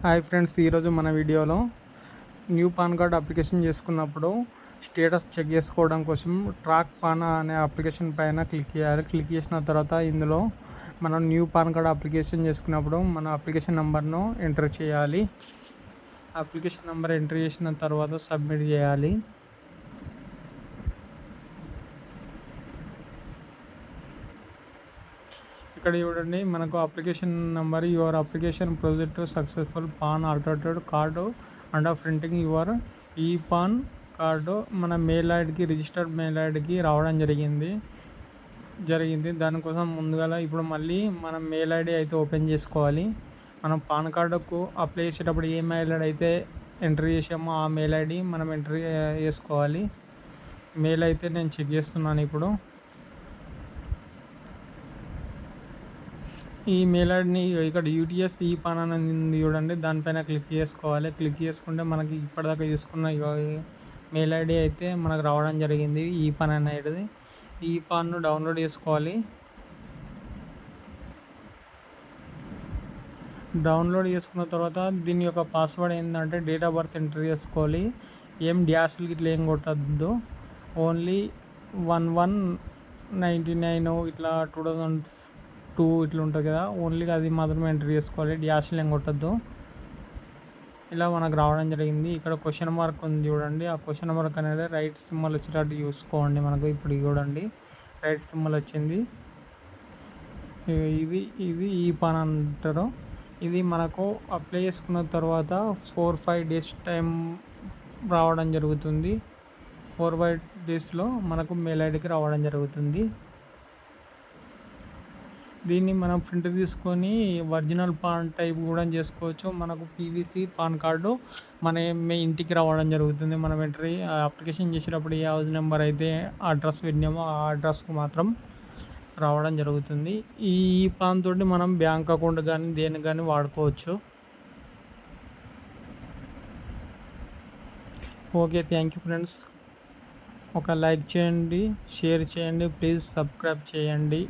Hi friends, ఈరోజు మన వీడియోలో న్యూ పాన్ కార్డ్ అప్లికేషన్ చేసుకున్నప్పుడు స్టేటస్ చెక్ చేసుకోవడం కోసం ట్రాక్ పాన్ అనే అప్లికేషన్ పైన క్లిక్ చేయాలి. క్లిక్ చేసిన తర్వాత ఇందులో మనం న్యూ పాన్ కార్డ్ అప్లికేషన్ చేసుకున్నప్పుడు మన అప్లికేషన్ నెంబర్ను ఎంటర్ చేయాలి. అప్లికేషన్ నెంబర్ ఎంటర్ చేసిన తర్వాత సబ్మిట్ చేయాలి. ఇక్కడ చూడండి, మనకు application number your application project successful PAN alterated card and printing your e PAN card మన మెయిల్ ఐడికి రిజిస్టర్డ్ మెయిల్ ఐడికి రావడం జరిగింది. దానికోసం ముందుగా ఇప్పుడు మళ్ళీ మనం మెయిల్ ఐడి అయితే ఓపెన్ చేసుకోవాలి. మనం పాన్ కార్డుకు అప్లై చేసేటప్పుడు ఏ మెయిల్ ఐడి అయితే ఎంటర్ చేసామో ఆ మెయిల్ ఐడి మనం ఎంటర్ చేసుకోవాలి. మెయిల్ అయితే నేను చెక్ చేస్తున్నాను. ఇప్పుడు ఈ మెయిల్ ఐడిని ఇక్కడ యూటీఎస్ ఈ పాన్ అని ఉంది చూడండి, దానిపైన క్లిక్ చేసుకోవాలి. క్లిక్ చేసుకుంటే మనకి ఇప్పటిదాకా చూసుకున్న మెయిల్ ఐడి అయితే మనకు రావడం జరిగింది. ఈ పాన్ అనేది ఈ పాన్ను డౌన్లోడ్ చేసుకోవాలి. డౌన్లోడ్ చేసుకున్న తర్వాత దీని యొక్క పాస్వర్డ్ ఏంటంటే డేట్ ఆఫ్ బర్త్ ఎంటర్ చేసుకోవాలి. ఏం డ్యాష్లు ఇట్లా ఏం కొట్టద్దు. ఓన్లీ 1199 ఇట్లా 2002 ఇట్లా ఉంటుంది కదా, ఓన్లీ అది మాత్రమే ఎంటర్ చేసుకోవాలి. డ్యాష్లు ఏం కొట్టద్దు. ఇలా మనకు రావడం జరిగింది. ఇక్కడ క్వశ్చన్ మార్క్ ఉంది చూడండి, ఆ క్వశ్చన్ మార్క్ అనేది రైట్ సింబల్ వచ్చేటట్టు చూసుకోండి. మనకు ఇప్పుడు చూడండి రైట్ సింబల్ వచ్చింది. ఇది ఈ పాన్ అంటారు. ఇది మనకు అప్లై చేసుకున్న తర్వాత 4-5 డేస్ టైం రావడం జరుగుతుంది. 4-5 డేస్లో మనకు మెయిల్ ఐడికి రావడం జరుగుతుంది. దీన్ని మనం ప్రింట్ తీసుకొని ఒరిజినల్ పాన్ టైప్ కూడా చేసుకోవచ్చు. మనకు పీవీసీ పాన్ కార్డు మన ఇంటికి రావడం జరుగుతుంది. మనం ఎంట్రీ అప్లికేషన్ చేసేటప్పుడు ఏ హౌస్ నెంబర్ అయితే అడ్రస్ పెట్టినామో ఆ అడ్రస్కు మాత్రం రావడం జరుగుతుంది. ఈ పాన్ తోటి మనం బ్యాంక్ అకౌంట్ కానీ దేనికి కానీ వాడుకోవచ్చు. Okay, thank you friends. ఒక లైక్ చేయండి, షేర్ చేయండి, ప్లీజ్ సబ్స్క్రైబ్ చేయండి.